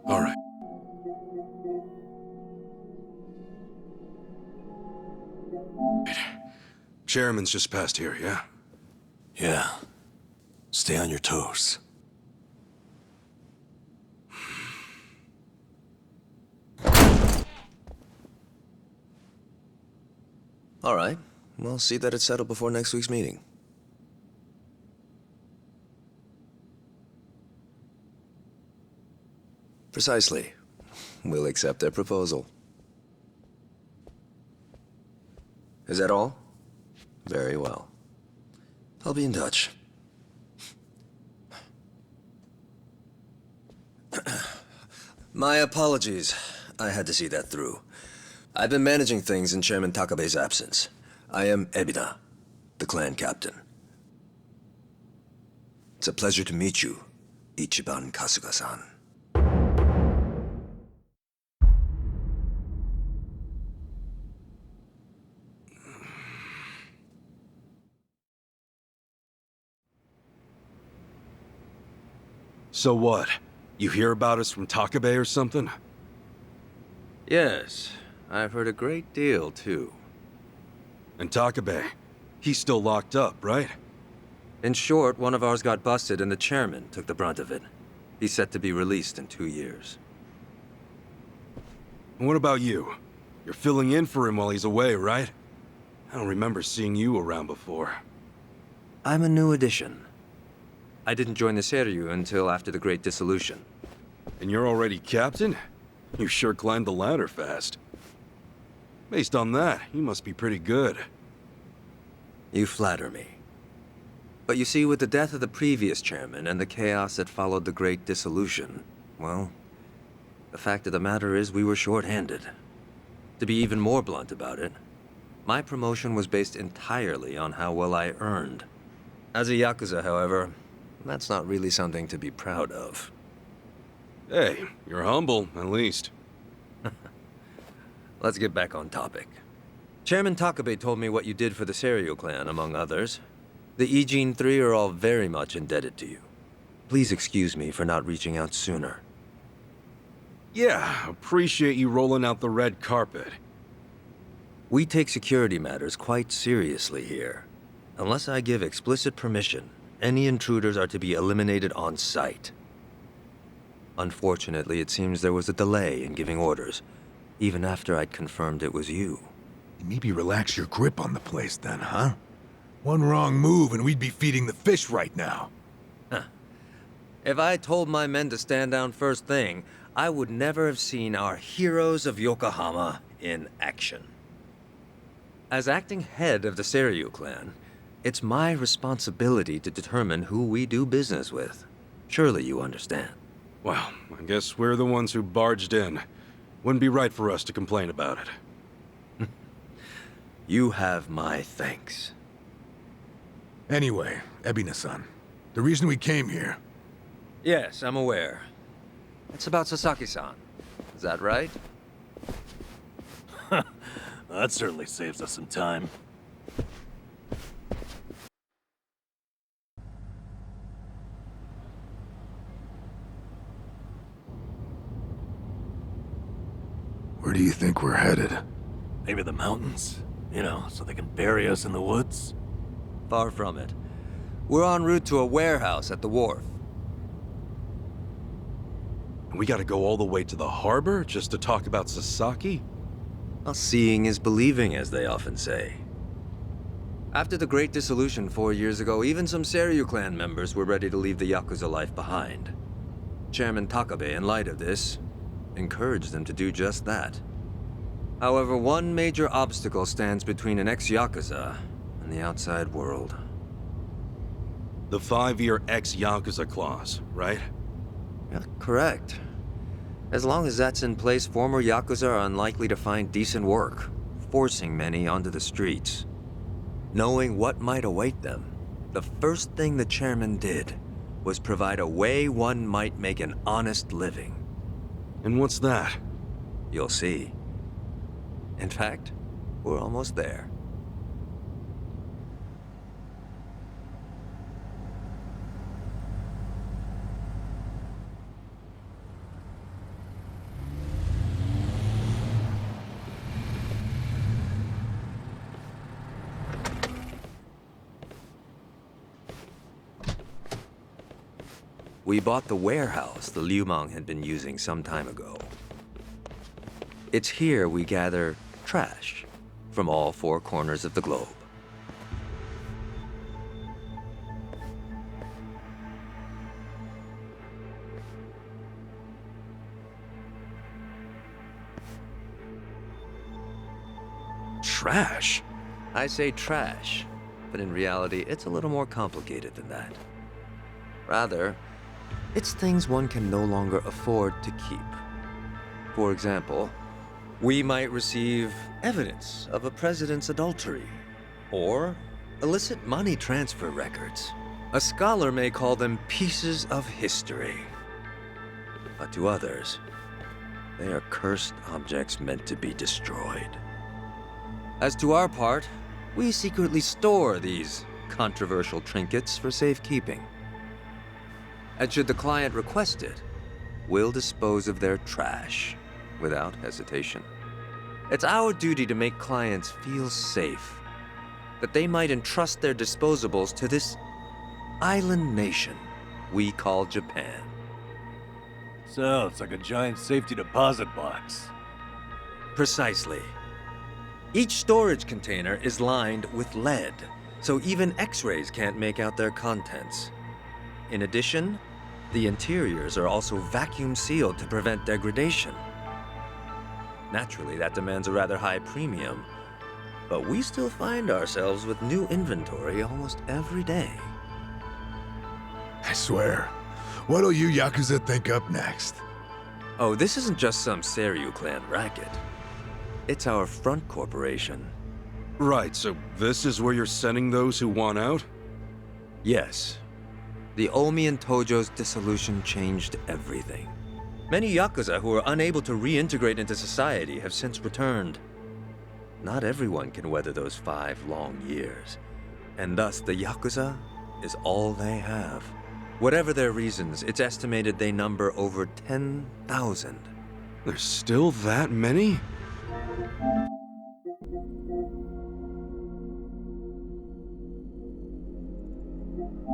All right. Chairman's just past here, yeah? Yeah. Stay on your toes. All right. We'll see that it's settled before next week's meeting. Precisely. We'll accept their proposal. Is that all? Very well. I'll be in touch. My apologies. I had to see that through. I've been managing things in Chairman Takabe's absence. I am Ebina, the clan captain. It's a pleasure to meet you, Ichiban Kasuga-san. So what? You hear about us from Takabe or something? Yes, I've heard a great deal, too. And Takabe, he's still locked up, right? In short, one of ours got busted and the chairman took the brunt of it. He's set to be released in 2 years. And what about you? You're filling in for him while he's away, right? I don't remember seeing you around before. I'm a new addition. I didn't join the Seiryu until after the Great Dissolution. And you're already captain? You sure climbed the ladder fast. Based on that, you must be pretty good. You flatter me. But you see, with the death of the previous chairman and the chaos that followed the Great Dissolution, well, the fact of the matter is we were short-handed. To be even more blunt about it, my promotion was based entirely on how well I earned. As a Yakuza, however, that's not really something to be proud of. Hey, you're humble, at least. Let's get back on topic. Chairman Takabe told me what you did for the Seiryu clan, among others. The Ijin Three are all very much indebted to you. Please excuse me for not reaching out sooner. Yeah, appreciate you rolling out the red carpet. We take security matters quite seriously here. Unless I give explicit permission, any intruders are to be eliminated on sight. Unfortunately, it seems there was a delay in giving orders, even after I'd confirmed it was you. Maybe relax your grip on the place then, huh? One wrong move and we'd be feeding the fish right now. If I told my men to stand down first thing, I would never have seen our heroes of Yokohama in action. As acting head of the Seiryu clan, it's my responsibility to determine who we do business with. Surely you understand. Well, I guess we're the ones who barged in. Wouldn't be right for us to complain about it. You have my thanks. Anyway, Ebina-san, the reason we came here... Yes, I'm aware. It's about Sasaki-san. Is that right? That certainly saves us some time. Where do you think we're headed? Maybe the mountains? You know, so they can bury us in the woods? Far from it. We're en route to a warehouse at the wharf. We gotta go all the way to the harbor just to talk about Sasaki? Well, seeing is believing, as they often say. After the Great Dissolution 4 years ago, even some Seiryu clan members were ready to leave the Yakuza life behind. Chairman Takabe, in light of this, encouraged them to do just that. However, one major obstacle stands between an ex-Yakuza and the outside world. The 5-year ex-Yakuza clause, right? Yeah, correct. As long as that's in place, former Yakuza are unlikely to find decent work, forcing many onto the streets. Knowing what might await them, the first thing the chairman did was provide a way one might make an honest living. And what's that? You'll see. In fact, we're almost there. We bought the warehouse the Liumang had been using some time ago. It's here we gather trash from all four corners of the globe. Trash? I say trash, but in reality, it's a little more complicated than that. Rather, it's things one can no longer afford to keep. For example, we might receive evidence of a president's adultery, or illicit money transfer records. A scholar may call them pieces of history. But to others, they are cursed objects meant to be destroyed. As to our part, we secretly store these controversial trinkets for safekeeping. And should the client request it, we'll dispose of their trash without hesitation. It's our duty to make clients feel safe, that they might entrust their disposables to this island nation we call Japan. Sounds like a giant safety deposit box. Precisely. Each storage container is lined with lead, so even X-rays can't make out their contents. In addition, the interiors are also vacuum sealed to prevent degradation. Naturally, that demands a rather high premium, but we still find ourselves with new inventory almost every day. I swear. What'll you Yakuza think up next? Oh, this isn't just some Seiryu clan racket. It's our front corporation. Right, so this is where you're sending those who want out? Yes. The Omi and Tojo's dissolution changed everything. Many Yakuza who were unable to reintegrate into society have since returned. Not everyone can weather those 5 long years, and thus the Yakuza is all they have. Whatever their reasons, it's estimated they number over 10,000. There's still that many?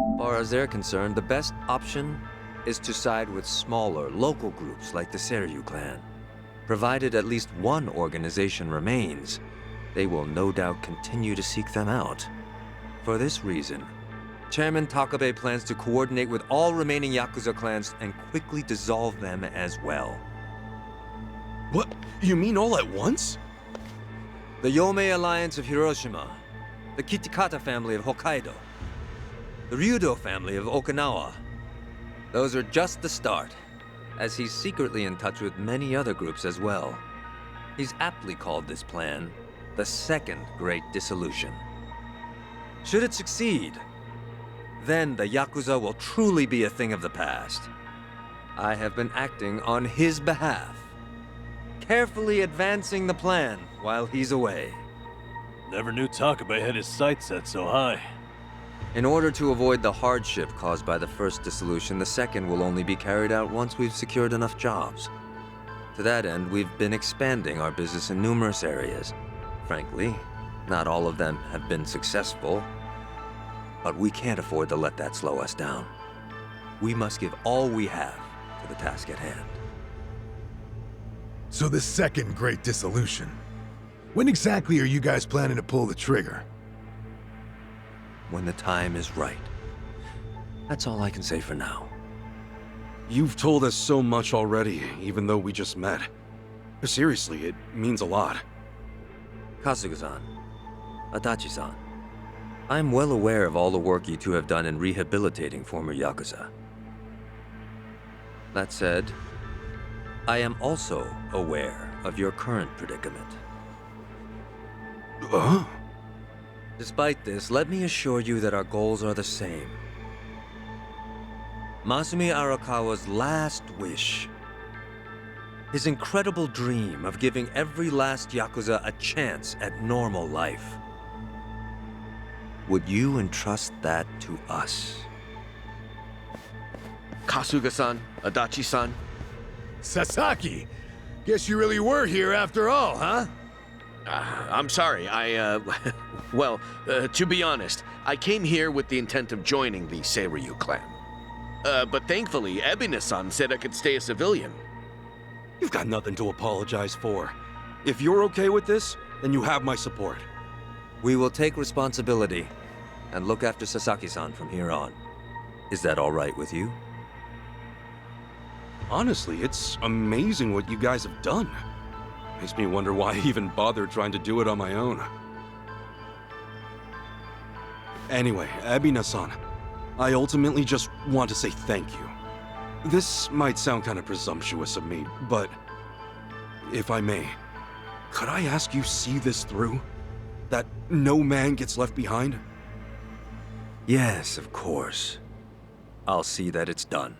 As far as they're concerned, the best option is to side with smaller, local groups like the Seiryu clan. Provided at least one organization remains, they will no doubt continue to seek them out. For this reason, Chairman Takabe plans to coordinate with all remaining Yakuza clans and quickly dissolve them as well. What? You mean all at once? The Yomei Alliance of Hiroshima, the Kitakata family of Hokkaido, the Ryudo family of Okinawa. Those are just the start, as he's secretly in touch with many other groups as well. He's aptly called this plan the Second Great Dissolution. Should it succeed, then the Yakuza will truly be a thing of the past. I have been acting on his behalf, carefully advancing the plan while he's away. Never knew Takabe had his sights set so high. In order to avoid the hardship caused by the first dissolution, the second will only be carried out once we've secured enough jobs. To that end, we've been expanding our business in numerous areas. Frankly, not all of them have been successful, but we can't afford to let that slow us down. We must give all we have to the task at hand. So the Second Great Dissolution. When exactly are you guys planning to pull the trigger? When the time is right. That's all I can say for now. You've told us so much already, even though we just met. Seriously, it means a lot. Kasuga-san, Adachi-san, I'm well aware of all the work you two have done in rehabilitating former Yakuza. That said, I am also aware of your current predicament. Despite this, let me assure you that our goals are the same. Masumi Arakawa's last wish, his incredible dream of giving every last Yakuza a chance at normal life. Would you entrust that to us? Kasuga-san, Adachi-san. Sasaki! Guess you really were here after all, huh? I'm sorry, well, to be honest, I came here with the intent of joining the Seiryu clan. But thankfully, Ebina-san said I could stay a civilian. You've got nothing to apologize for. If you're okay with this, then you have my support. We will take responsibility and look after Sasaki-san from here on. Is that all right with you? Honestly, it's amazing what you guys have done. Makes me wonder why I even bothered trying to do it on my own. Anyway, Ebina-san, I ultimately just want to say thank you. This might sound kind of presumptuous of me, but if I may, could I ask you see this through? That no man gets left behind? Yes, of course. I'll see that it's done.